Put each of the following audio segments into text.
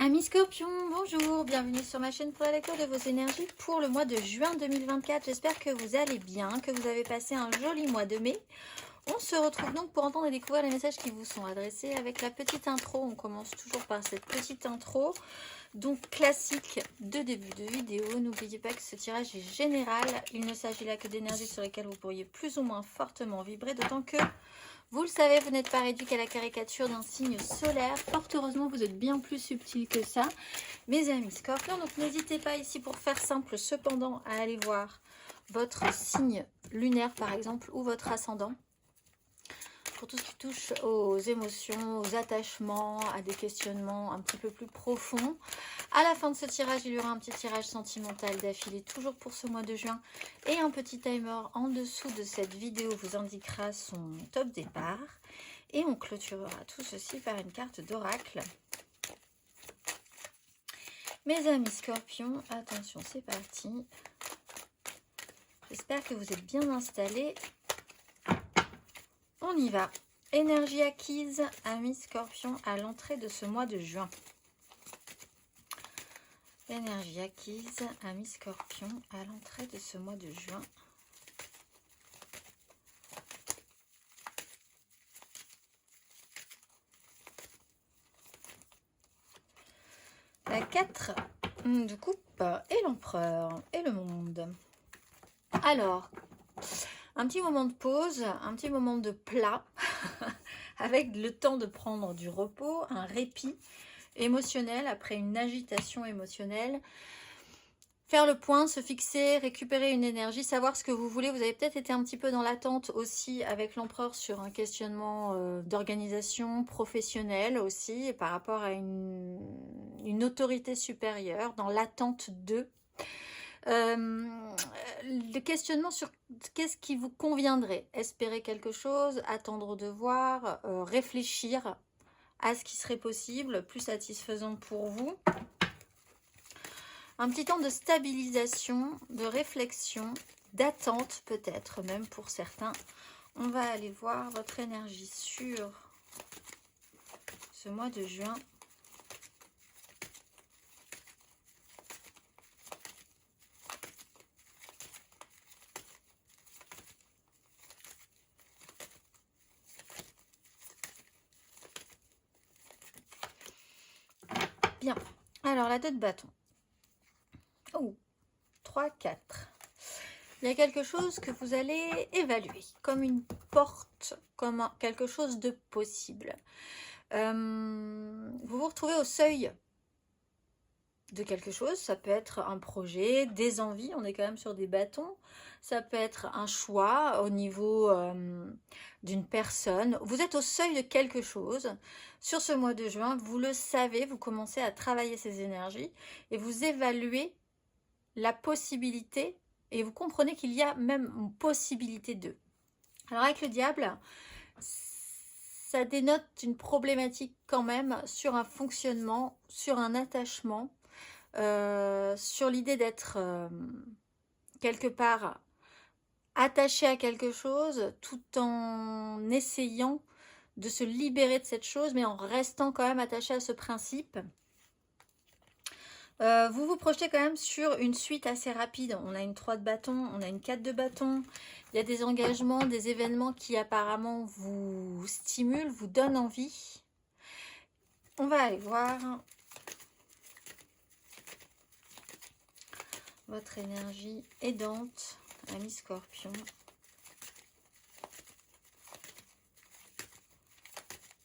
Amis Scorpion, bonjour, bienvenue sur ma chaîne pour la lecture de vos énergies pour le mois de juin 2024. J'espère que vous allez bien, que vous avez passé un joli mois de mai. On se retrouve donc pour entendre et découvrir les messages qui vous sont adressés avec la petite intro. On commence toujours par cette petite intro, donc classique de début de vidéo. N'oubliez pas que ce tirage est général. Il ne s'agit là que d'énergies sur lesquelles vous pourriez plus ou moins fortement vibrer, d'autant que vous le savez, vous n'êtes pas réduit qu'à la caricature d'un signe solaire. Fort heureusement, vous êtes bien plus subtil que ça, mes amis Scorpions. Donc n'hésitez pas ici, pour faire simple, cependant, à aller voir votre signe lunaire, par exemple, ou votre ascendant. Pour tout ce qui touche aux émotions, aux attachements, à des questionnements un petit peu plus profonds. À la fin de ce tirage, il y aura un petit tirage sentimental d'affilée, toujours pour ce mois de juin. Et un petit timer en dessous de cette vidéo vous indiquera son top départ. Et on clôturera tout ceci par une carte d'oracle. Mes amis Scorpions, attention, c'est parti. J'espère que vous êtes bien installés. On y va. Énergie acquise, amis Scorpions, à l'entrée de ce mois de juin. Énergie acquise, amis Scorpions, à l'entrée de ce mois de juin. La 4 de coupe et l'empereur et le monde. Alors, un petit moment de pause, un petit moment de plat, avec le temps de prendre du repos, un répit émotionnel après une agitation émotionnelle. Faire le point, se fixer, récupérer une énergie, savoir ce que vous voulez. Vous avez peut-être été un petit peu dans l'attente aussi avec l'empereur sur un questionnement d'organisation professionnelle aussi, par rapport à une autorité supérieure, dans l'attente d'eux. Le questionnement sur qu'est-ce qui vous conviendrait, espérer quelque chose, attendre de voir, réfléchir à ce qui serait possible, plus satisfaisant pour vous. Un petit temps de stabilisation, de réflexion, d'attente peut-être même pour certains. On va aller voir votre énergie sur ce mois de juin. Bien, alors la 2 de bâton. Oh, 3, 4. Il y a quelque chose que vous allez évaluer, comme une porte, comme quelque chose de possible. Vous vous retrouvez au seuil de quelque chose, ça peut être un projet, des envies, on est quand même sur des bâtons, ça peut être un choix au niveau d'une personne. Vous êtes au seuil de quelque chose. Sur ce mois de juin, vous le savez, vous commencez à travailler ces énergies et vous évaluez la possibilité, et vous comprenez qu'il y a même une possibilité d'eux. Alors avec le diable, ça dénote une problématique quand même sur un fonctionnement, sur un attachement, sur l'idée d'être quelque part attaché à quelque chose tout en essayant de se libérer de cette chose, mais en restant quand même attaché à ce principe. Vous vous projetez quand même sur une suite assez rapide. On a une 3 de bâton, on a une 4 de bâton. Il y a des engagements, des événements qui apparemment vous stimulent, vous donnent envie. On va aller voir votre énergie aidante, amis Scorpion,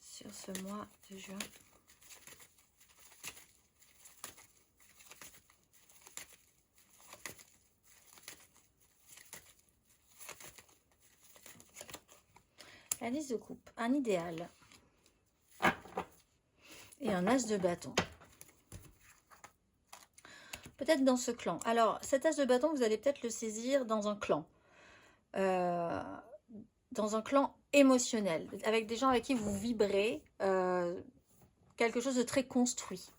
sur ce mois de juin. La 10 de coupe, un idéal et un as de bâton. Peut-être dans ce clan. Alors, cet as de bâton, vous allez peut-être le saisir dans un clan. Dans un clan émotionnel, avec des gens avec qui vous vibrez quelque chose de très construit.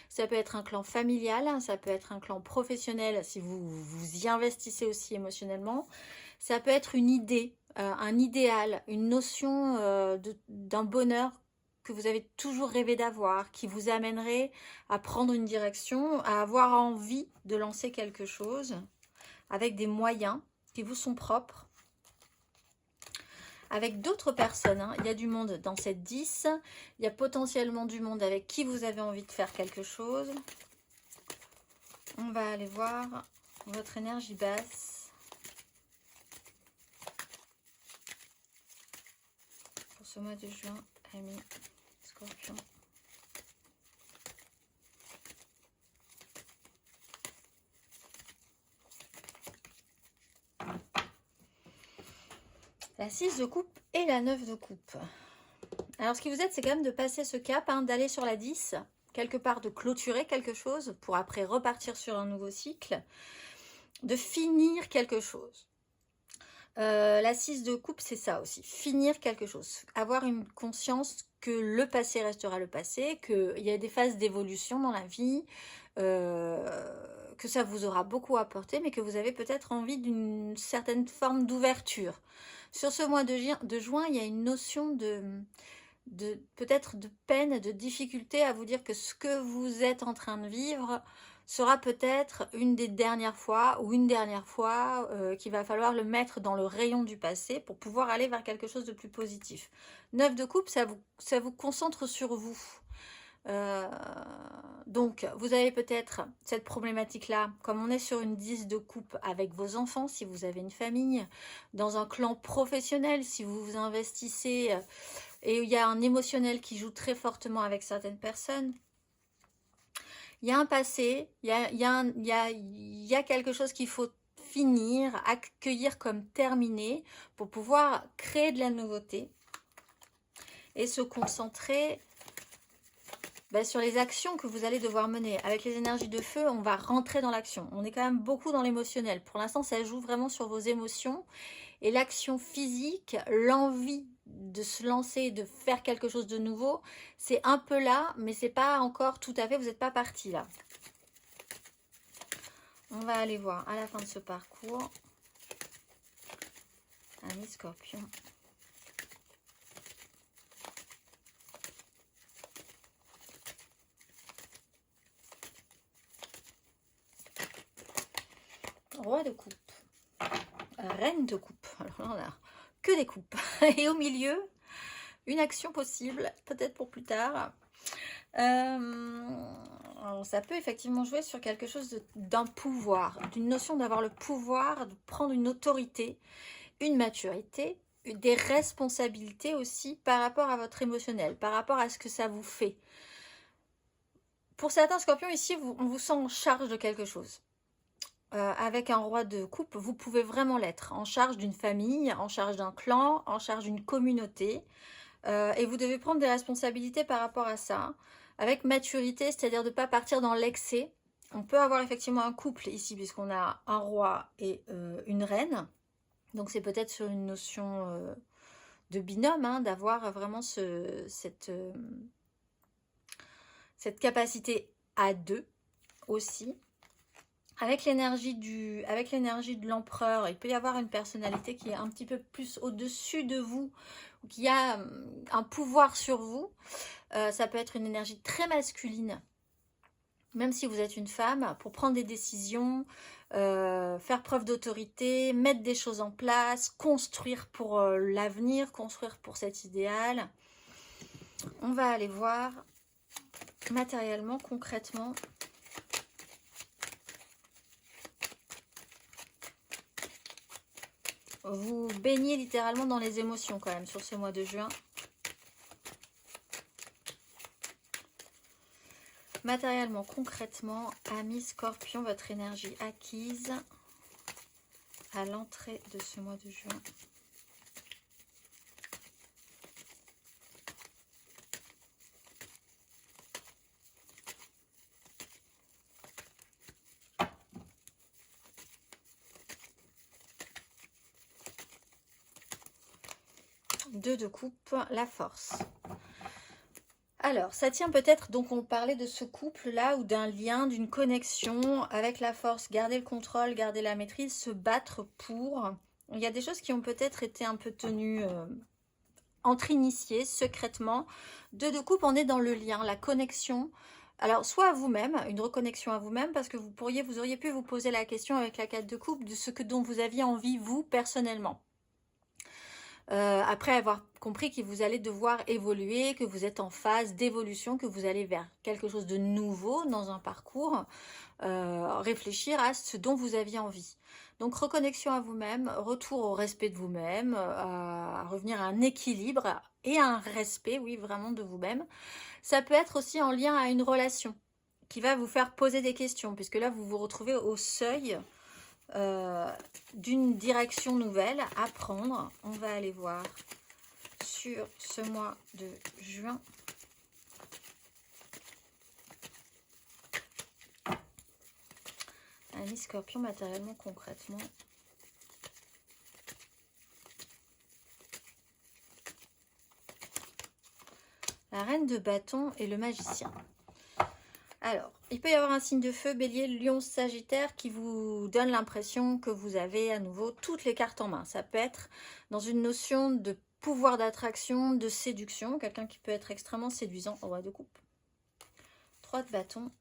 Ça peut être un clan familial, ça peut être un clan professionnel si vous y investissez aussi émotionnellement. Ça peut être une idée, un idéal, une notion d'un bonheur que vous avez toujours rêvé d'avoir, qui vous amènerait à prendre une direction, à avoir envie de lancer quelque chose avec des moyens qui vous sont propres, avec d'autres personnes. Hein. Il y a du monde dans cette 10, il y a potentiellement du monde avec qui vous avez envie de faire quelque chose. On va aller voir votre énergie basse pour ce mois de juin, amis Scorpion. La 6 de coupe et la 9 de coupe. Alors ce qui vous aide, c'est quand même de passer ce cap, hein, d'aller sur la 10, quelque part de clôturer quelque chose pour après repartir sur un nouveau cycle, de finir quelque chose. La 6 de coupe, c'est ça aussi, finir quelque chose, avoir une conscience que le passé restera le passé, qu'il y a des phases d'évolution dans la vie, que ça vous aura beaucoup apporté, mais que vous avez peut-être envie d'une certaine forme d'ouverture. Sur ce mois de juin, il y a une notion de peut-être de peine, de difficulté à vous dire que ce que vous êtes en train de vivre sera peut-être une des dernières fois ou une dernière fois qu'il va falloir le mettre dans le rayon du passé pour pouvoir aller vers quelque chose de plus positif. 9 de coupe, ça vous concentre sur vous. Donc, vous avez peut-être cette problématique-là, comme on est sur une 10 de coupe avec vos enfants, si vous avez une famille, dans un clan professionnel, si vous vous investissez, et il y a un émotionnel qui joue très fortement avec certaines personnes. Il y a un passé, il y a quelque chose qu'il faut finir, accueillir comme terminé pour pouvoir créer de la nouveauté et se concentrer sur les actions que vous allez devoir mener. Avec les énergies de feu, on va rentrer dans l'action. On est quand même beaucoup dans l'émotionnel. Pour l'instant, ça joue vraiment sur vos émotions. Et l'action physique, l'envie de se lancer, de faire quelque chose de nouveau, c'est un peu là, mais c'est pas encore tout à fait, vous n'êtes pas parti là. On va aller voir à la fin de ce parcours. Amis Scorpion. Roi de coupe. Reine de coupe. Alors là, on a que des coupes. Et au milieu, une action possible, peut-être pour plus tard. Alors ça peut effectivement jouer sur quelque chose d'un pouvoir, d'une notion d'avoir le pouvoir, de prendre une autorité, une maturité, des responsabilités aussi par rapport à votre émotionnel, par rapport à ce que ça vous fait. Pour certains scorpions ici, on vous sent en charge de quelque chose. Avec un roi de coupe, vous pouvez vraiment l'être, en charge d'une famille, en charge d'un clan, en charge d'une communauté. Et vous devez prendre des responsabilités par rapport à ça, avec maturité, c'est-à-dire de ne pas partir dans l'excès. On peut avoir effectivement un couple ici, puisqu'on a un roi et une reine. Donc c'est peut-être sur une notion de binôme, hein, d'avoir vraiment cette capacité à deux aussi. Avec l'énergie de l'empereur, il peut y avoir une personnalité qui est un petit peu plus au-dessus de vous, ou qui a un pouvoir sur vous. Ça peut être une énergie très masculine, même si vous êtes une femme, pour prendre des décisions, faire preuve d'autorité, mettre des choses en place, construire pour l'avenir, construire pour cet idéal. On va aller voir matériellement, concrètement. Vous baignez littéralement dans les émotions quand même sur ce mois de juin. Matériellement, concrètement, amis Scorpion, votre énergie acquise à l'entrée de ce mois de juin. Deux de coupe, la force. Alors, ça tient peut-être, donc on parlait de ce couple-là ou d'un lien, d'une connexion avec la force, garder le contrôle, garder la maîtrise, se battre pour. Il y a des choses qui ont peut-être été un peu tenues entre initiés, secrètement. 2 de coupe, on est dans le lien, la connexion. Alors, soit à vous-même, une reconnexion à vous-même, parce que vous auriez pu vous poser la question avec la 4 de coupe de ce dont vous aviez envie, vous, personnellement. Après avoir compris que vous allez devoir évoluer, que vous êtes en phase d'évolution, que vous allez vers quelque chose de nouveau dans un parcours, réfléchir à ce dont vous aviez envie. Donc reconnexion à vous-même, retour au respect de vous-même, à revenir à un équilibre et à un respect, oui, vraiment de vous-même. Ça peut être aussi en lien à une relation qui va vous faire poser des questions, puisque là vous vous retrouvez au seuil d'une direction nouvelle à prendre. On va aller voir sur ce mois de juin. Ami Scorpion, matériellement, concrètement. La reine de bâton et le magicien. Alors, il peut y avoir un signe de feu, bélier, lion, sagittaire, qui vous donne l'impression que vous avez à nouveau toutes les cartes en main. Ça peut être dans une notion de pouvoir d'attraction, de séduction, quelqu'un qui peut être extrêmement séduisant. Roi de coupe. 3 de bâton.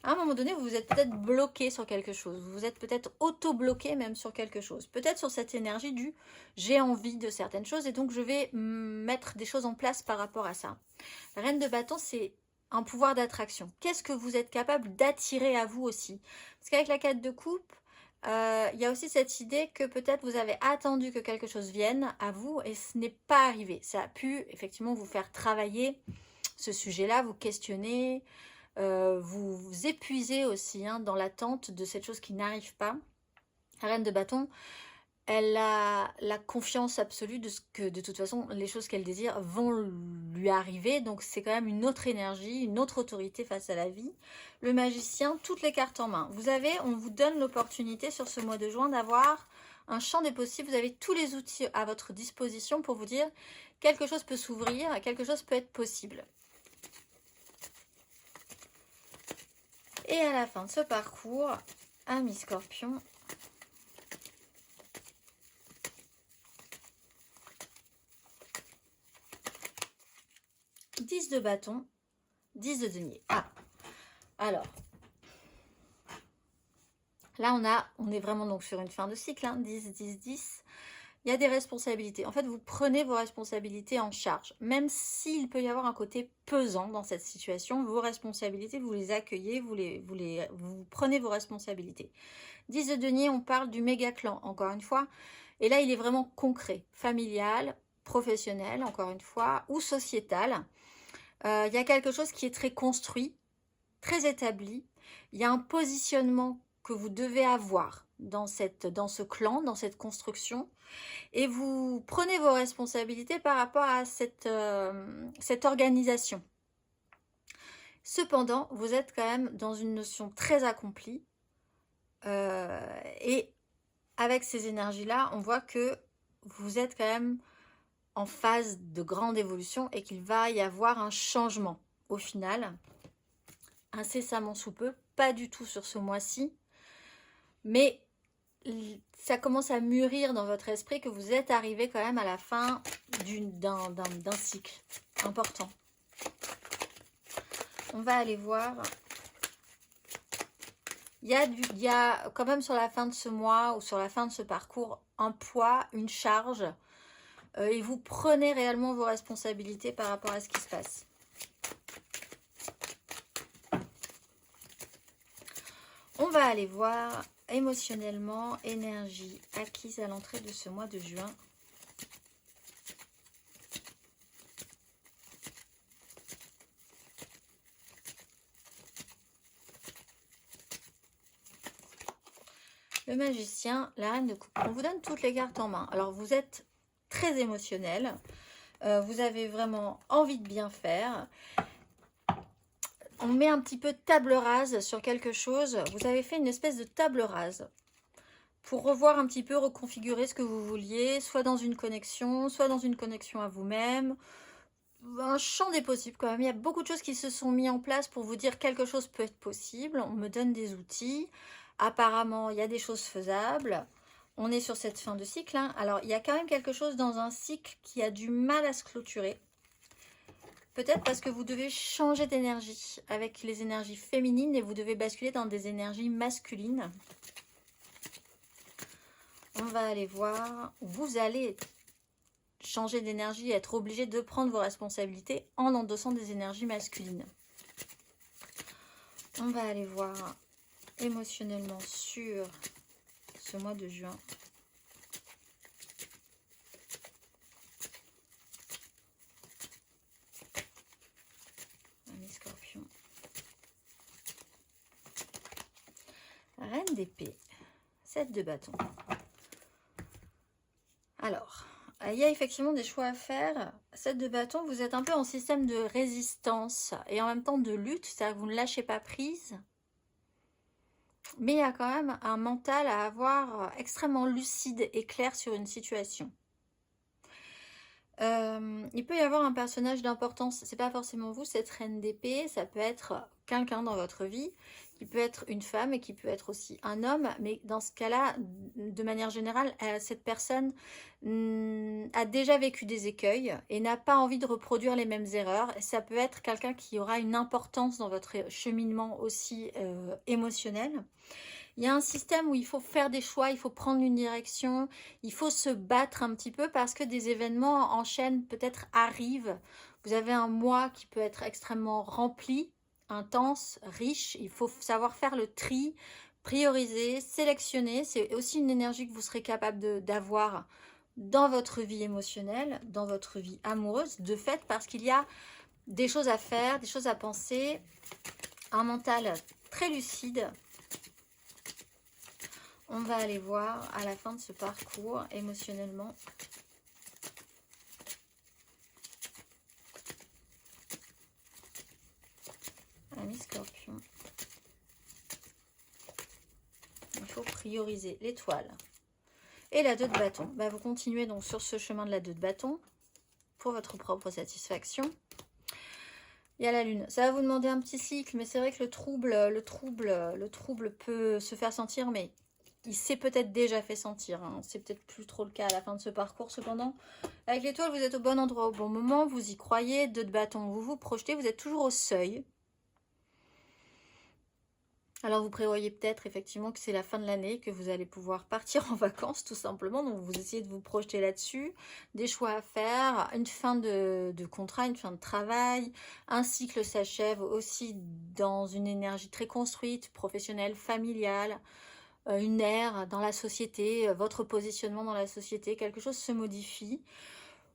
À un moment donné, vous vous êtes peut-être bloqué sur quelque chose. Vous vous êtes peut-être auto-bloqué même sur quelque chose. Peut-être sur cette énergie du « j'ai envie de certaines choses et donc je vais mettre des choses en place par rapport à ça ». La reine de bâton, c'est un pouvoir d'attraction. Qu'est-ce que vous êtes capable d'attirer à vous aussi? Parce qu'avec la 4 de coupe, il y a aussi cette idée que peut-être vous avez attendu que quelque chose vienne à vous et ce n'est pas arrivé. Ça a pu effectivement vous faire travailler ce sujet-là, vous questionner, vous vous épuiser aussi dans l'attente de cette chose qui n'arrive pas. La reine de bâton, elle a la confiance absolue de ce que, de toute façon, les choses qu'elle désire vont lui arriver. Donc, c'est quand même une autre énergie, une autre autorité face à la vie. Le magicien, toutes les cartes en main. Vous avez, on vous donne l'opportunité sur ce mois de juin d'avoir un champ des possibles. Vous avez tous les outils à votre disposition pour vous dire quelque chose peut s'ouvrir, quelque chose peut être possible. Et à la fin de ce parcours, ami Scorpion, « 10 de bâton, 10 de denier. » Ah, alors, là on est vraiment donc sur une fin de cycle, 10, 10, 10. Il y a des responsabilités. En fait, vous prenez vos responsabilités en charge. Même s'il peut y avoir un côté pesant dans cette situation, vos responsabilités, vous les accueillez, vous prenez vos responsabilités. 10 de denier, on parle du méga clan, encore une fois. Et là, il est vraiment concret, familial, professionnel, encore une fois, ou sociétal. Il y a quelque chose qui est très construit, très établi. Il y a un positionnement que vous devez avoir dans ce clan, dans cette construction. Et vous prenez vos responsabilités par rapport à cette organisation. Cependant, vous êtes quand même dans une notion très accomplie. Et avec ces énergies-là, on voit que vous êtes quand même en phase de grande évolution et qu'il va y avoir un changement au final, incessamment sous peu, pas du tout sur ce mois-ci, mais ça commence à mûrir dans votre esprit que vous êtes arrivé quand même à la fin d'un cycle important. On va aller voir. Il y a quand même sur la fin de ce mois ou sur la fin de ce parcours un poids, une charge. Et vous prenez réellement vos responsabilités par rapport à ce qui se passe. On va aller voir émotionnellement, énergie acquise à l'entrée de ce mois de juin. Le magicien, la reine de coupe. On vous donne toutes les cartes en main. Alors vous êtes très émotionnel. Vous avez vraiment envie de bien faire. On met un petit peu de table rase sur quelque chose. Vous avez fait une espèce de table rase pour revoir un petit peu, reconfigurer ce que vous vouliez, soit dans une connexion à vous-même. Un champ des possibles quand même. Il y a beaucoup de choses qui se sont mis en place pour vous dire quelque chose peut être possible. On me donne des outils. Apparemment, il y a des choses faisables. On est sur cette fin de cycle, hein. Alors, il y a quand même quelque chose dans un cycle qui a du mal à se clôturer. Peut-être parce que vous devez changer d'énergie avec les énergies féminines et vous devez basculer dans des énergies masculines. On va aller voir, vous allez changer d'énergie et être obligé de prendre vos responsabilités en endossant des énergies masculines. On va aller voir émotionnellement sur ce mois de juin. Ami Scorpion. Reine d'épée. 7 de bâton. Alors, il y a effectivement des choix à faire. 7 de bâton, vous êtes un peu en système de résistance et en même temps de lutte, c'est-à-dire que vous ne lâchez pas prise. Mais il y a quand même un mental à avoir extrêmement lucide et clair sur une situation. Il peut y avoir un personnage d'importance, c'est pas forcément vous, cette reine d'épée, ça peut être quelqu'un dans votre vie, qui peut être une femme et qui peut être aussi un homme, mais dans ce cas-là, de manière générale, cette personne a déjà vécu des écueils et n'a pas envie de reproduire les mêmes erreurs. Ça peut être quelqu'un qui aura une importance dans votre cheminement aussi émotionnel. Il y a un système où il faut faire des choix, il faut prendre une direction, il faut se battre un petit peu parce que des événements en chaîne peut-être arrivent. Vous avez un mois qui peut être extrêmement rempli, intense, riche. Il faut savoir faire le tri, prioriser, sélectionner. C'est aussi une énergie que vous serez capable d'avoir dans votre vie émotionnelle, dans votre vie amoureuse, de fait, parce qu'il y a des choses à faire, des choses à penser, un mental très lucide. On va aller voir à la fin de ce parcours émotionnellement. Ami Scorpion. Il faut prioriser l'étoile. Et la 2 de bâton. Bah, vous continuez donc sur ce chemin de la 2 de bâton pour votre propre satisfaction. Il y a la lune. Ça va vous demander un petit cycle, mais c'est vrai que le trouble peut se faire sentir, mais il s'est peut-être déjà fait sentir, hein. C'est peut-être plus trop le cas à la fin de ce parcours. Cependant, avec l'étoile, vous êtes au bon endroit, au bon moment. Vous y croyez. 2 de bâton, vous vous projetez. Vous êtes toujours au seuil. Alors, vous prévoyez peut-être effectivement que c'est la fin de l'année, que vous allez pouvoir partir en vacances, tout simplement. Donc, vous essayez de vous projeter là-dessus. Des choix à faire, une fin de contrat, une fin de travail. Un cycle s'achève aussi dans une énergie très construite, professionnelle, familiale. Une ère dans la société, votre positionnement dans la société, quelque chose se modifie.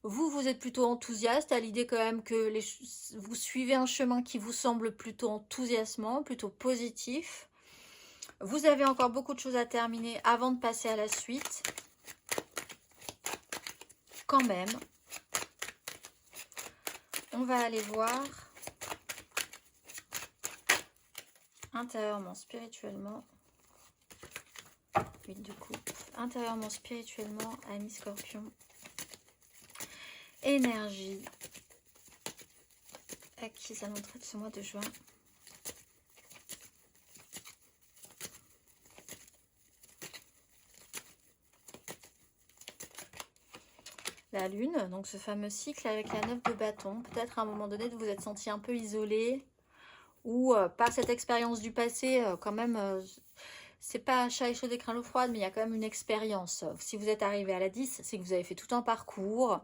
Vous êtes plutôt enthousiaste à l'idée quand même que vous suivez un chemin qui vous semble plutôt enthousiasmant, plutôt positif. Vous avez encore beaucoup de choses à terminer avant de passer à la suite. Quand même. On va aller voir intérieurement, spirituellement. 8 de coupe. Intérieurement, spirituellement, ami Scorpion. Énergie. À qui ça nous traite ce mois de juin? La lune, donc ce fameux cycle avec la 9 de bâton. Peut-être à un moment donné, vous vous êtes senti un peu isolé ou par cette expérience du passé, quand même, c'est pas chat et chaud des crains l'eau froide, mais il y a quand même une expérience. Si vous êtes arrivé à la 10, c'est que vous avez fait tout un parcours.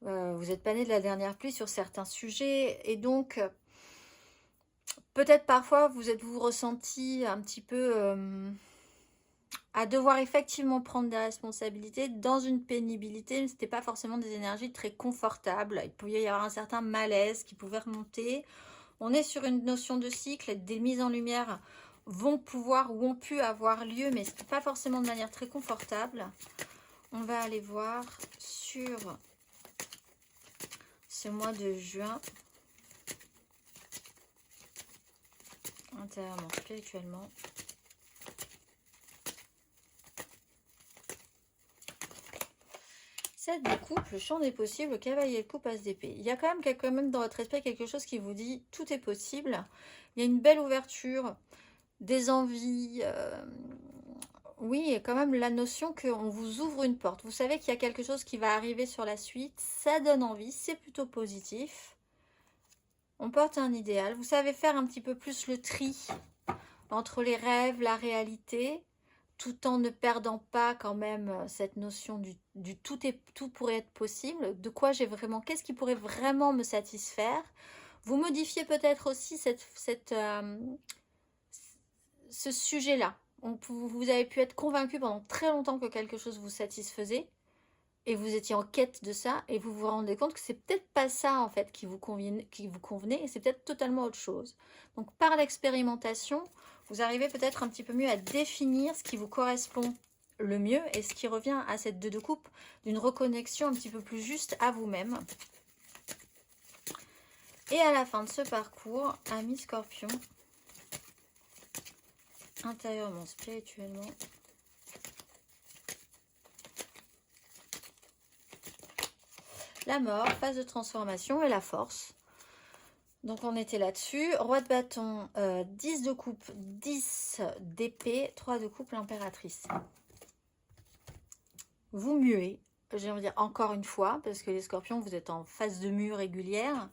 Vous n'êtes pas né de la dernière pluie sur certains sujets. Et donc, peut-être parfois, vous ressenti un petit peu à devoir effectivement prendre des responsabilités dans une pénibilité. Mais ce n'était pas forcément des énergies très confortables. Il pouvait y avoir un certain malaise qui pouvait remonter. On est sur une notion de cycle. Des mises en lumière vont pouvoir ou ont pu avoir lieu, mais ce n'est pas forcément de manière très confortable. On va aller voir sur ce mois de juin, intérieurement, spirituellement. Sept de coupe, le champ des possibles, le cavalier de coupe, as d'épée. Il y a quand même dans votre esprit quelque chose qui vous dit tout est possible. Il y a une belle ouverture, des envies. oui, il y a quand même la notion qu'on vous ouvre une porte. Vous savez qu'il y a quelque chose qui va arriver sur la suite. Ça donne envie, c'est plutôt positif. On porte un idéal. Vous savez faire un petit peu plus le tri entre les rêves, la réalité, tout en ne perdant pas quand même cette notion du tout pourrait être possible. De quoi j'ai vraiment, qu'est-ce qui pourrait vraiment me satisfaire? Vous modifiez peut-être aussi ce sujet-là. Vous avez pu être convaincu pendant très longtemps que quelque chose vous satisfaisait et vous étiez en quête de ça et vous vous rendez compte que c'est peut-être pas ça en fait qui vous convenait et c'est peut-être totalement autre chose. Donc par l'expérimentation, vous arrivez peut-être un petit peu mieux à définir ce qui vous correspond le mieux et ce qui revient à cette 2 de coupe d'une reconnexion un petit peu plus juste à vous-même. Et à la fin de ce parcours, amis Scorpion, intérieurement, spirituellement, la mort, phase de transformation et la force. Donc on était là-dessus. Roi de bâton, 10 de coupe, 10 d'épée, 3 de coupe, l'impératrice. Vous muez, j'ai envie de dire encore une fois, parce que les scorpions, vous êtes en phase de mue régulière.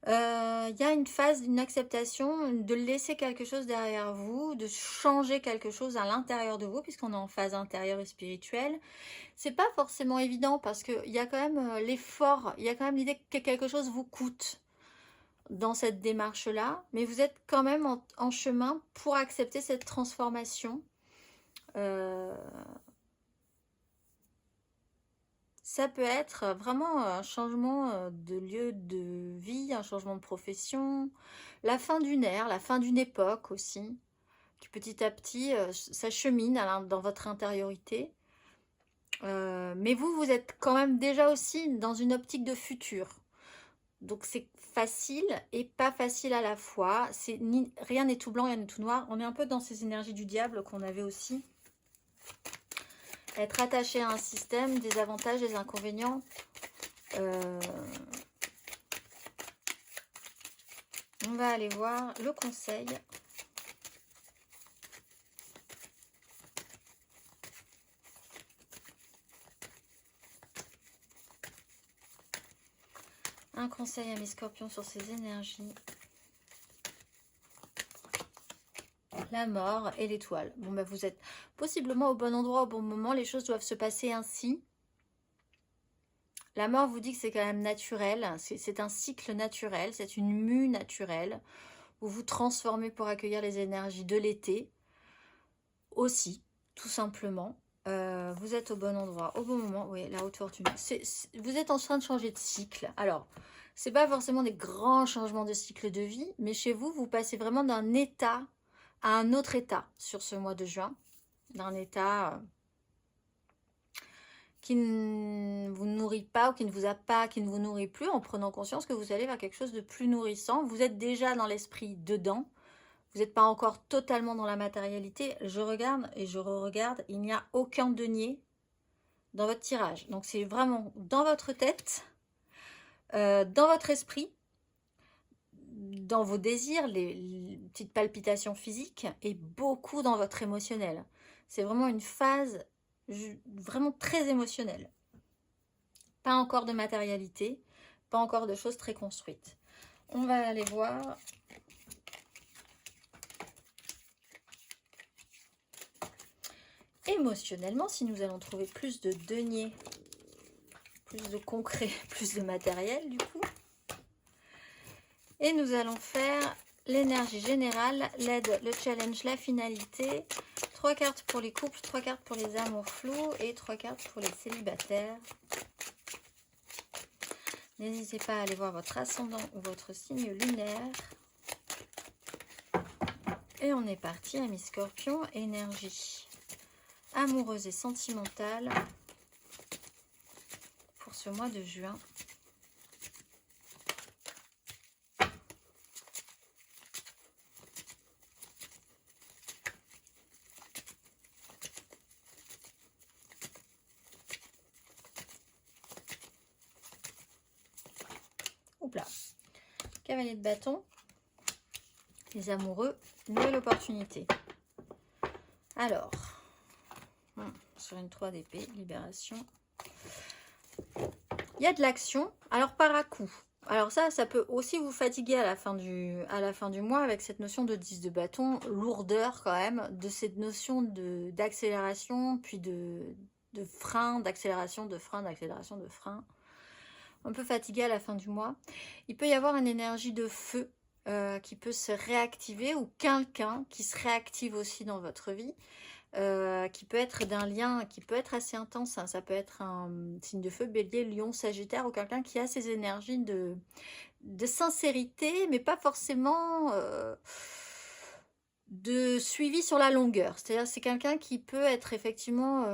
Il y a une phase d'une acceptation, de laisser quelque chose derrière vous, de changer quelque chose à l'intérieur de vous, puisqu'on est en phase intérieure et spirituelle. C'est pas forcément évident parce qu'il y a quand même l'effort, il y a quand même l'idée que quelque chose vous coûte dans cette démarche-là, mais vous êtes quand même en chemin pour accepter cette transformation. Ça peut être vraiment un changement de lieu de vie, un changement de profession, la fin d'une ère, la fin d'une époque aussi, qui petit à petit s'achemine dans votre intériorité. Mais vous êtes quand même déjà aussi dans une optique de futur. Donc c'est facile et pas facile à la fois. Rien n'est tout blanc, rien n'est tout noir. On est un peu dans ces énergies du diable qu'on avait aussi. Être attaché à un système, des avantages, des inconvénients. On va aller voir le conseil. Un conseil à mes scorpions sur ces énergies. La mort et l'étoile. Bon, ben vous êtes possiblement au bon endroit au bon moment. Les choses doivent se passer ainsi. La mort vous dit que c'est quand même naturel. C'est un cycle naturel. C'est une mue naturelle. Vous vous transformez pour accueillir les énergies de l'été. Aussi, tout simplement. Vous êtes au bon endroit, au bon moment. Oui, la haute fortune. Vous êtes en train de changer de cycle. Alors, c'est pas forcément des grands changements de cycle de vie, mais chez vous, vous passez vraiment d'un état à un autre état sur ce mois de juin. D'un état qui ne vous nourrit pas ou qui ne vous a pas, qui ne vous nourrit plus, en prenant conscience que vous allez vers quelque chose de plus nourrissant. Vous êtes déjà dans l'esprit dedans. Vous n'êtes pas encore totalement dans la matérialité. Je regarde et je re-regarde. Il n'y a aucun denier dans votre tirage. Donc c'est vraiment dans votre tête, dans votre esprit, dans vos désirs, les petites palpitations physiques et beaucoup dans votre émotionnel. C'est vraiment une phase vraiment très émotionnelle. Pas encore de matérialité, pas encore de choses très construites. On va aller voir. Émotionnellement, si nous allons trouver plus de deniers, plus de concret, plus de matériel du coup. Et nous allons faire l'énergie générale, l'aide, le challenge, la finalité. 3 cartes pour les couples, 3 cartes pour les amours flous et 3 cartes pour les célibataires. N'hésitez pas à aller voir votre ascendant ou votre signe lunaire. Et on est parti, amis scorpions, énergie amoureuse et sentimentale pour ce mois de juin. Là. Cavalier de bâton, les amoureux, nouvelle opportunité. Alors, Sur une 3 d'épée, libération. Il y a de l'action. Alors, par à coup. Alors ça peut aussi vous fatiguer à la fin du mois avec cette notion de 10 de bâton, lourdeur quand même, de cette notion d'accélération, puis de frein, d'accélération, de frein, d'accélération, de frein. Un peu fatigué à la fin du mois. Il peut y avoir une énergie de feu qui peut se réactiver ou quelqu'un qui se réactive aussi dans votre vie. Qui peut être d'un lien qui peut être assez intense, hein. Ça peut être un signe de feu, bélier, lion, sagittaire, ou quelqu'un qui a ces énergies de sincérité, mais pas forcément de suivi sur la longueur. C'est-à-dire c'est quelqu'un qui peut être effectivement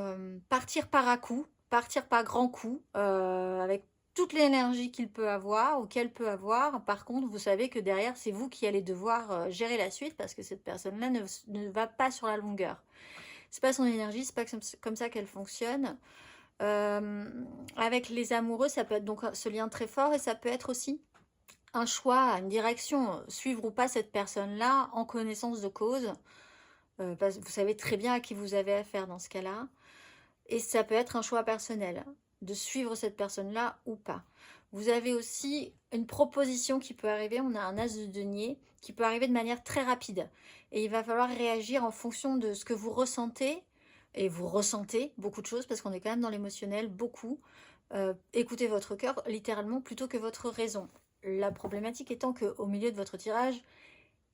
partir par à coup, partir par grand coup, avec toute l'énergie qu'il peut avoir ou qu'elle peut avoir. Par contre, vous savez que derrière, c'est vous qui allez devoir gérer la suite parce que cette personne-là ne va pas sur la longueur. C'est pas son énergie, c'est pas comme ça qu'elle fonctionne. Avec les amoureux, ça peut être donc ce lien très fort et ça peut être aussi un choix, une direction, suivre ou pas cette personne-là en connaissance de cause. Parce que vous savez très bien à qui vous avez affaire dans ce cas-là. Et ça peut être un choix personnel, de suivre cette personne-là ou pas. Vous avez aussi une proposition qui peut arriver, on a un as de denier, qui peut arriver de manière très rapide. Et il va falloir réagir en fonction de ce que vous ressentez. Et vous ressentez beaucoup de choses, parce qu'on est quand même dans l'émotionnel, beaucoup. Écoutez votre cœur, littéralement, plutôt que votre raison. La problématique étant qu'au milieu de votre tirage,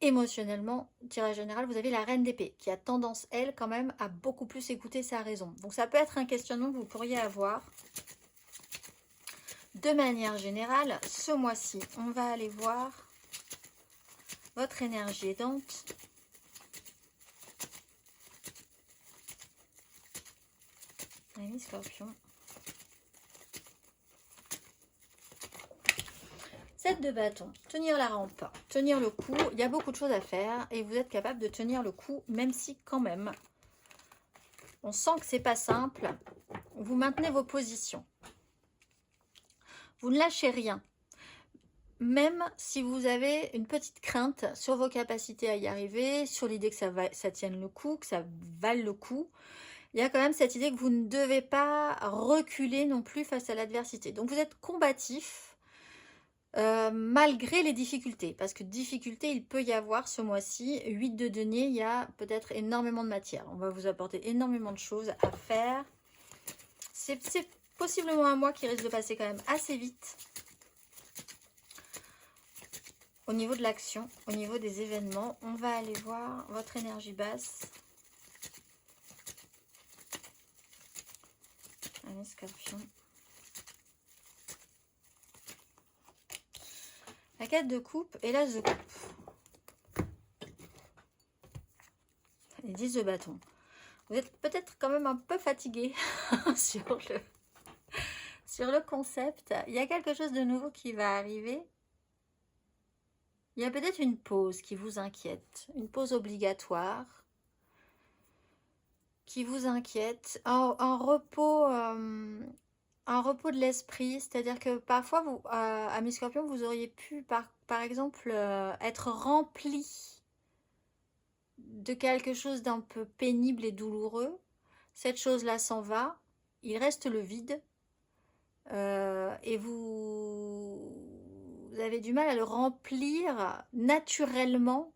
émotionnellement, tirage général, vous avez la reine d'épée qui a tendance, elle, quand même, à beaucoup plus écouter sa raison. Donc ça peut être un questionnement que vous pourriez avoir. De manière générale, ce mois-ci, on va aller voir votre énergie aidante. Ami Scorpion. 7 de bâton, tenir la rampe, tenir le coup. Il y a beaucoup de choses à faire et vous êtes capable de tenir le coup, même si quand même, on sent que c'est pas simple. Vous maintenez vos positions. Vous ne lâchez rien. Même si vous avez une petite crainte sur vos capacités à y arriver, sur l'idée que ça tienne le coup, que ça vale le coup, il y a quand même cette idée que vous ne devez pas reculer non plus face à l'adversité. Donc vous êtes combatif malgré les difficultés. Parce que difficultés, il peut y avoir ce mois-ci. 8 de denier, il y a peut-être énormément de matière. On va vous apporter énormément de choses à faire. C'est possiblement un mois qui risque de passer quand même assez vite. Au niveau de l'action, au niveau des événements, on va aller voir votre énergie basse. Allez, Scorpion. La 4 de coupe et l'as de coupe. Les 10 de bâton. Vous êtes peut-être quand même un peu fatigué sur le concept. Il y a quelque chose de nouveau qui va arriver. Il y a peut-être une pause qui vous inquiète, une pause obligatoire qui vous inquiète, un repos de l'esprit, c'est-à-dire que parfois, vous, amis Scorpion, vous auriez pu, par exemple, être rempli de quelque chose d'un peu pénible et douloureux. Cette chose-là s'en va, il reste le vide, et vous avez du mal à le remplir naturellement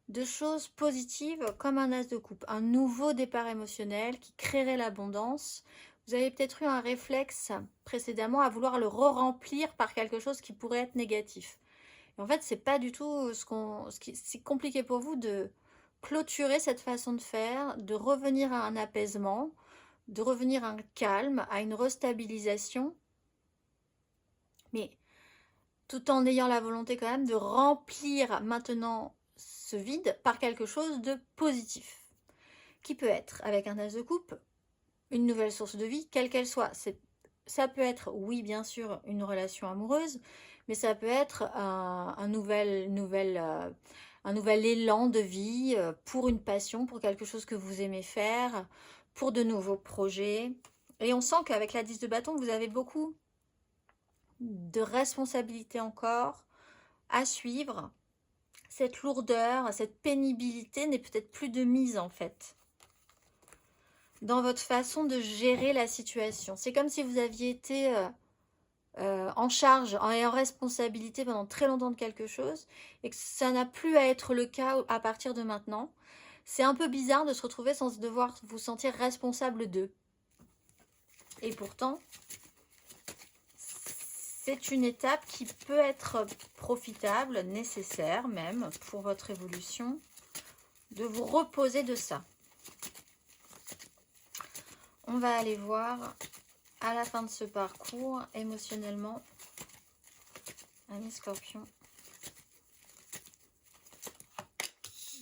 de choses positives comme un as de coupe, un nouveau départ émotionnel qui créerait l'abondance. Vous avez peut-être eu un réflexe précédemment à vouloir le re-remplir par quelque chose qui pourrait être négatif. Et en fait, c'est pas du tout c'est compliqué pour vous de clôturer cette façon de faire, de revenir à un apaisement, de revenir à un calme, à une restabilisation, mais tout en ayant la volonté quand même de remplir maintenant ce vide par quelque chose de positif, qui peut être, avec un as de coupe, une nouvelle source de vie, quelle qu'elle soit. Ça peut être, oui, bien sûr, une relation amoureuse, mais ça peut être un nouvel élan de vie pour une passion, pour quelque chose que vous aimez faire, pour de nouveaux projets. Et on sent qu'avec la 10 de bâton, vous avez beaucoup de responsabilités encore à suivre. Cette lourdeur, cette pénibilité n'est peut-être plus de mise en fait. dans votre façon de gérer la situation. C'est comme si vous aviez été en charge et en responsabilité pendant très longtemps de quelque chose et que ça n'a plus à être le cas à partir de maintenant. C'est un peu bizarre de se retrouver sans devoir vous sentir responsable d'eux. Et pourtant, c'est une étape qui peut être profitable, nécessaire même pour votre évolution, de vous reposer de ça. On va aller voir à la fin de ce parcours, émotionnellement, ami Scorpion,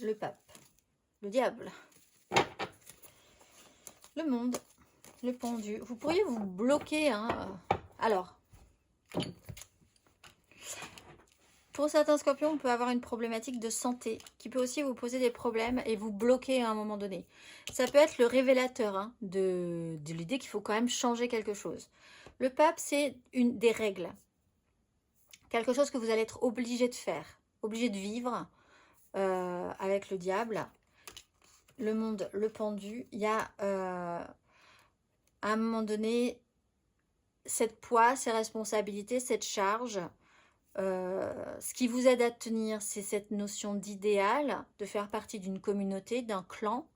le pape, le diable, le monde, le pendu. Vous pourriez vous bloquer, hein. Alors, pour certains scorpions, on peut avoir une problématique de santé qui peut aussi vous poser des problèmes et vous bloquer à un moment donné. Ça peut être le révélateur hein, de l'idée qu'il faut quand même changer quelque chose. Le pape, c'est des règles. Quelque chose que vous allez être obligé de faire, obligé de vivre avec le diable. Le monde, le pendu. Il y a à un moment donné cette poids, ces responsabilités, cette charge. Ce qui vous aide à tenir, c'est cette notion d'idéal, de faire partie d'une communauté, d'un clan,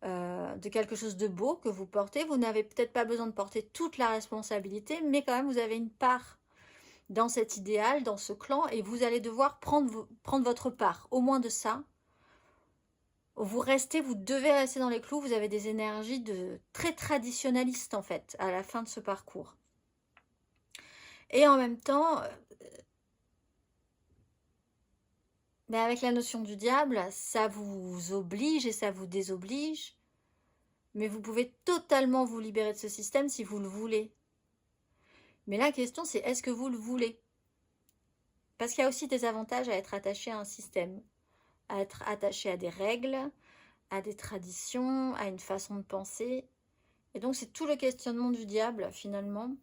de quelque chose de beau que vous portez. Vous n'avez peut-être pas besoin de porter toute la responsabilité, mais quand même, vous avez une part dans cet idéal, dans ce clan, et vous allez devoir prendre votre part. Au moins de ça, vous devez rester dans les clous. Vous avez des énergies très traditionnalistes, en fait, à la fin de ce parcours. Et en même temps... Mais avec la notion du diable, ça vous oblige et ça vous désoblige. Mais vous pouvez totalement vous libérer de ce système si vous le voulez. Mais la question, c'est est-ce que vous le voulez? Parce qu'il y a aussi des avantages à être attaché à un système, à être attaché à des règles, à des traditions, à une façon de penser. Et donc, c'est tout le questionnement du diable, finalement,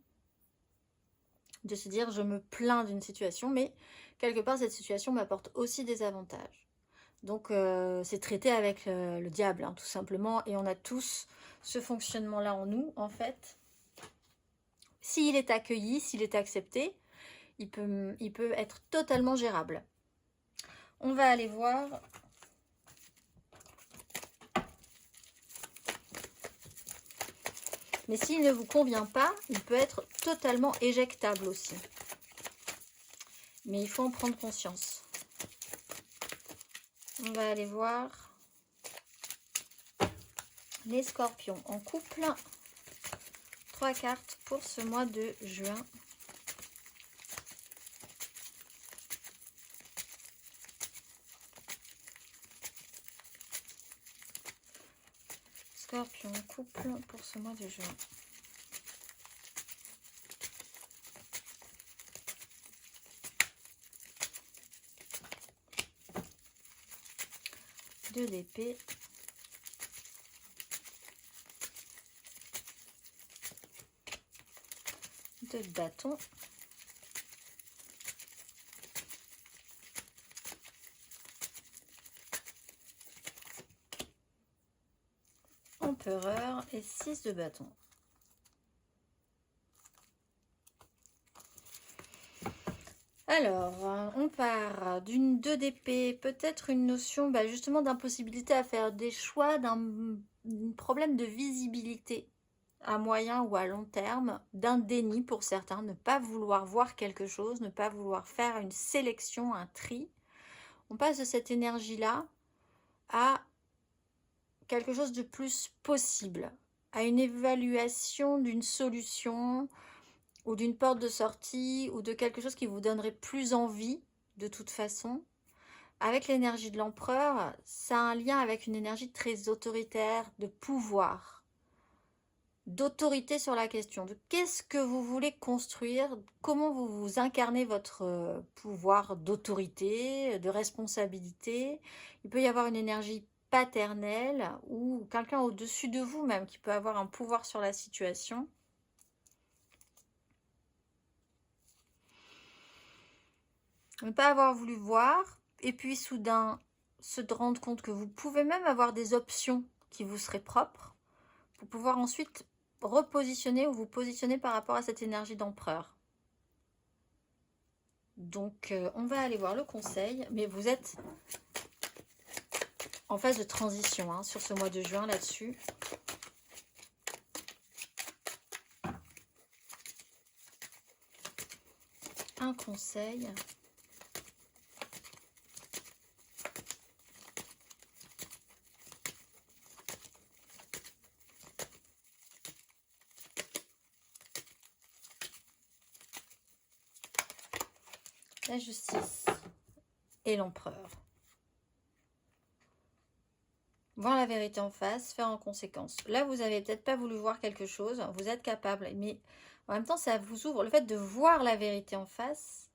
de se dire, je me plains d'une situation, mais quelque part, cette situation m'apporte aussi des avantages. Donc, c'est traité avec le diable, hein, tout simplement. Et on a tous ce fonctionnement-là en nous, en fait. S'il est accueilli, s'il est accepté, il peut être totalement gérable. On va aller voir... Mais s'il ne vous convient pas, il peut être totalement éjectable aussi. Mais il faut en prendre conscience. On va aller voir les scorpions en couple. 3 cartes pour ce mois de juin. Scorpion en couple pour ce mois de juin. Deux d'épée. Deux de bâton. Empereur et 6 de bâton. Alors, on part d'une 2 d'épée, peut-être une notion justement d'impossibilité à faire des choix, d'un problème de visibilité à moyen ou à long terme, d'un déni pour certains, ne pas vouloir voir quelque chose, ne pas vouloir faire une sélection, un tri. On passe de cette énergie-là à quelque chose de plus possible, à une évaluation d'une solution ou d'une porte de sortie ou de quelque chose qui vous donnerait plus envie de toute façon. Avec l'énergie de l'empereur, ça a un lien avec une énergie très autoritaire, de pouvoir, d'autorité sur la question, de qu'est-ce que vous voulez construire, comment vous incarnez votre pouvoir d'autorité, de responsabilité. Il peut y avoir une énergie paternelle ou quelqu'un au-dessus de vous même qui peut avoir un pouvoir sur la situation. Ne pas avoir voulu voir et puis soudain se rendre compte que vous pouvez même avoir des options qui vous seraient propres pour pouvoir ensuite repositionner ou vous positionner par rapport à cette énergie d'empereur. Donc, on va aller voir le conseil, mais vous êtes en phase de transition hein, sur ce mois de juin là-dessus. Un conseil. La justice et l'empereur. Voir la vérité en face, faire en conséquence. Là, vous n'avez peut-être pas voulu voir quelque chose, vous êtes capable, mais en même temps, ça vous ouvre. Le fait de voir la vérité en face,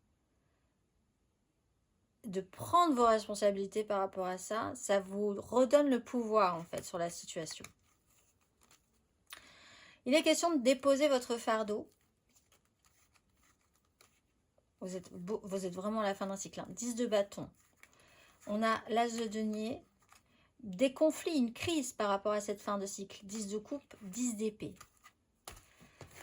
de prendre vos responsabilités par rapport à ça, ça vous redonne le pouvoir, en fait, sur la situation. Il est question de déposer votre fardeau. Vous êtes vraiment à la fin d'un cycle. 10 de bâton. On a l'as de denier. Des conflits, une crise par rapport à cette fin de cycle. 10 de coupe, 10 d'épée.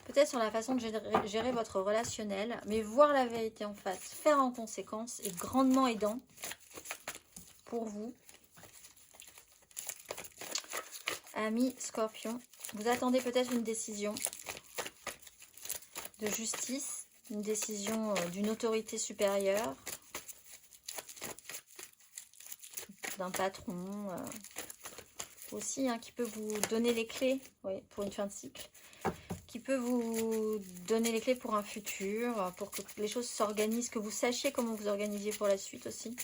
Peut-être sur la façon de gérer votre relationnel, mais voir la vérité en face, faire en conséquence est grandement aidant pour vous. Amis Scorpion, vous attendez peut-être une décision de justice, une décision d'une autorité supérieure, d'un patron aussi, hein, qui peut vous donner les clés pour une fin de cycle, qui peut vous donner les clés pour un futur, pour que les choses s'organisent, que vous sachiez comment vous organisiez pour la suite aussi.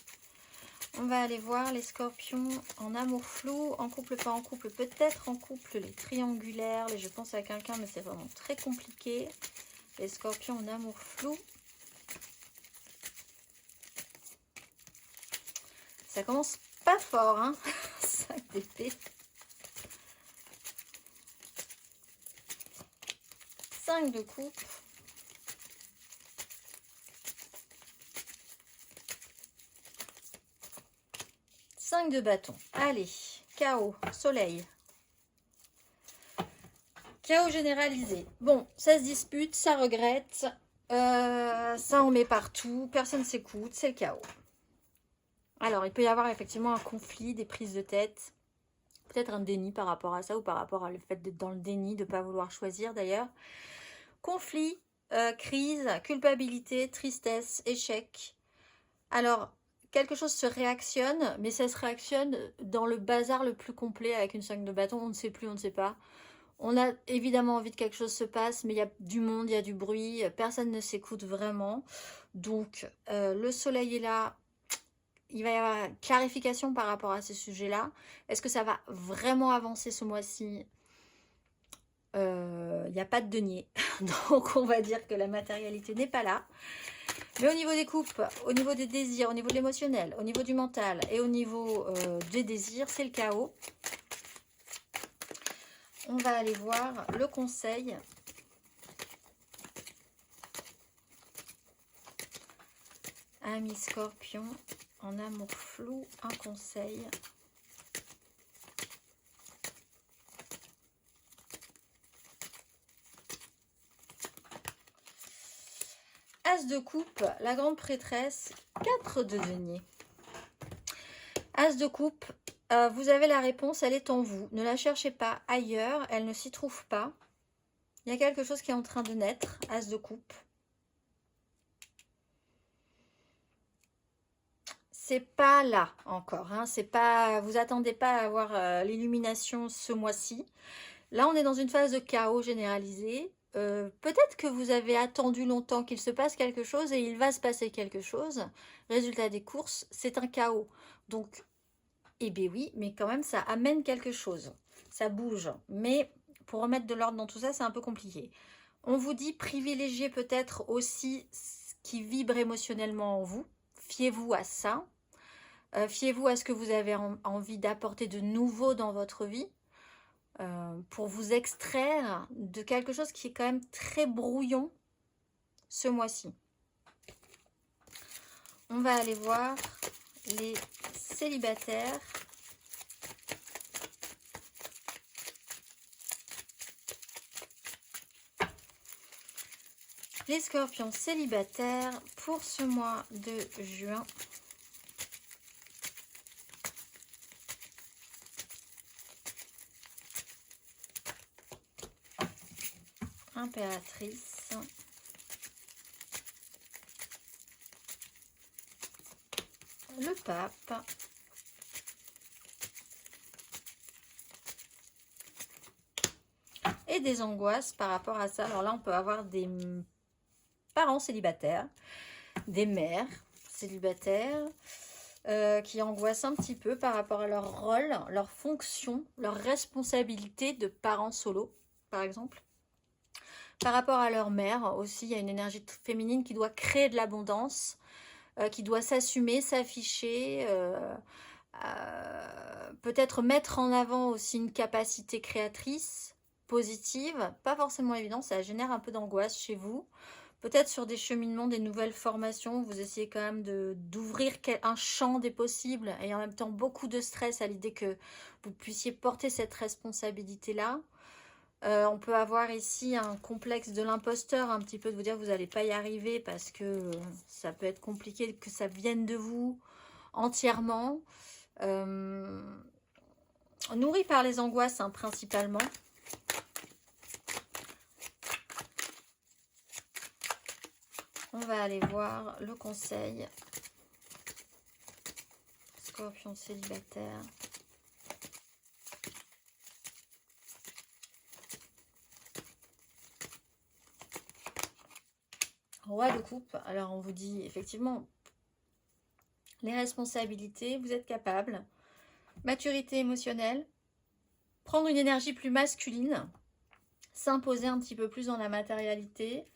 On va aller voir les scorpions en amour flou, en couple, pas en couple, peut-être en couple, les triangulaires, les je pense à quelqu'un, mais c'est vraiment très compliqué. Les scorpions en amour flou. Ça commence pas fort, hein. 5 d'épée. 5 de coupe. De bâton. Allez, chaos, soleil. Chaos généralisé. Bon, ça se dispute, ça regrette, ça en met partout, personne ne s'écoute, c'est le chaos. Alors, il peut y avoir effectivement un conflit, des prises de tête, peut-être un déni par rapport à ça ou par rapport à le fait d'être dans le déni, de ne pas vouloir choisir d'ailleurs. Conflit, crise, culpabilité, tristesse, échec. Alors, quelque chose se réactionne, mais ça se réactionne dans le bazar le plus complet avec une 5 de bâton. On ne sait plus, on ne sait pas. On a évidemment envie que quelque chose se passe, mais il y a du monde, il y a du bruit. Personne ne s'écoute vraiment. Donc, le soleil est là. Il va y avoir clarification par rapport à ce sujet-là. Est-ce que ça va vraiment avancer ce mois-ci ? Il n'y a pas de denier. Donc, on va dire que la matérialité n'est pas là. Mais au niveau des coupes, au niveau des désirs, au niveau de l'émotionnel, au niveau du mental et au niveau des désirs, c'est le chaos. On va aller voir le conseil. Amis Scorpion, en amour flou, un conseil. As de coupe, la grande prêtresse, 4 de denier. As de coupe, vous avez la réponse, elle est en vous. Ne la cherchez pas ailleurs, elle ne s'y trouve pas. Il y a quelque chose qui est en train de naître, As de coupe. C'est pas là encore, hein. C'est pas, vous attendez pas à avoir l'illumination ce mois-ci. Là, on est dans une phase de chaos généralisé. Peut-être que vous avez attendu longtemps qu'il se passe quelque chose et il va se passer quelque chose. Résultat des courses, c'est un chaos. Donc, eh bien oui, mais quand même, ça amène quelque chose. Ça bouge. Mais pour remettre de l'ordre dans tout ça, c'est un peu compliqué. On vous dit privilégiez peut-être aussi ce qui vibre émotionnellement en vous. Fiez-vous à ça. Fiez-vous à ce que vous avez envie d'apporter de nouveau dans votre vie. Pour vous extraire de quelque chose qui est quand même très brouillon ce mois-ci. On va aller voir les célibataires. Les scorpions célibataires pour ce mois de juin. Impératrice. Le pape. Et des angoisses par rapport à ça. Alors là, on peut avoir des parents célibataires, des mères célibataires qui angoissent un petit peu par rapport à leur rôle, leur fonction, leur responsabilité de parents solo, par exemple. Par rapport à leur mère aussi, il y a une énergie féminine qui doit créer de l'abondance, qui doit s'assumer, s'afficher, peut-être mettre en avant aussi une capacité créatrice, positive, pas forcément évident, ça génère un peu d'angoisse chez vous. Peut-être sur des cheminements, des nouvelles formations, vous essayez quand même d'ouvrir un champ des possibles et en même temps beaucoup de stress à l'idée que vous puissiez porter cette responsabilité-là. On peut avoir ici un complexe de l'imposteur, un petit peu de vous dire que vous n'allez pas y arriver parce que ça peut être compliqué que ça vienne de vous entièrement. Nourri par les angoisses hein, principalement. On va aller voir le conseil. Scorpion célibataire. Roi de coupe. Alors on vous dit effectivement les responsabilités, vous êtes capable. Maturité émotionnelle. Prendre une énergie plus masculine. S'imposer un petit peu plus dans la matérialité.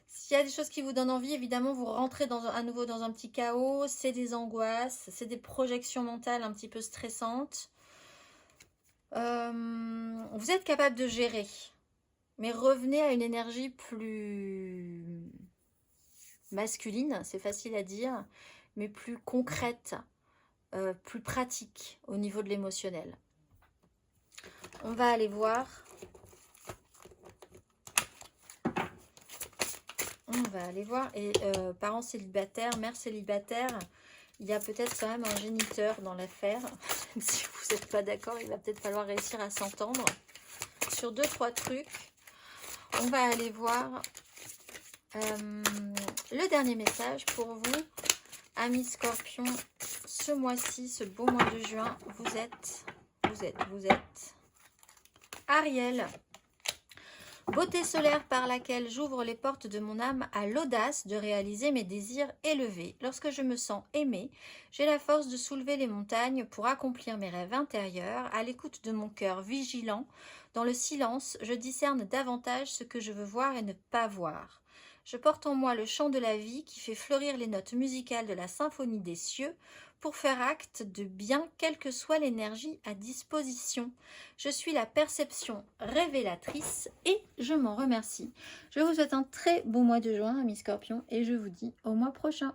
S'il y a des choses qui vous donnent envie, évidemment, vous rentrez à nouveau dans un petit chaos. C'est des angoisses, c'est des projections mentales un petit peu stressantes. Vous êtes capable de gérer. Mais revenez à une énergie plus masculine, c'est facile à dire, mais plus concrète, plus pratique au niveau de l'émotionnel. On va aller voir. On va aller voir. Et parents célibataires, mère célibataire, il y a peut-être quand même un géniteur dans l'affaire. Même si vous n'êtes pas d'accord, il va peut-être falloir réussir à s'entendre sur 2-3 trucs. On va aller voir le dernier message pour vous, amis Scorpion. Ce mois-ci, ce beau mois de juin, vous êtes Ariel. Beauté solaire par laquelle j'ouvre les portes de mon âme à l'audace de réaliser mes désirs élevés. Lorsque je me sens aimée, j'ai la force de soulever les montagnes pour accomplir mes rêves intérieurs. À l'écoute de mon cœur vigilant, dans le silence, je discerne davantage ce que je veux voir et ne pas voir. Je porte en moi le chant de la vie qui fait fleurir les notes musicales de la symphonie des cieux pour faire acte de bien, quelle que soit l'énergie à disposition. Je suis la perception révélatrice et je m'en remercie. Je vous souhaite un très bon mois de juin, amis Scorpions, et je vous dis au mois prochain.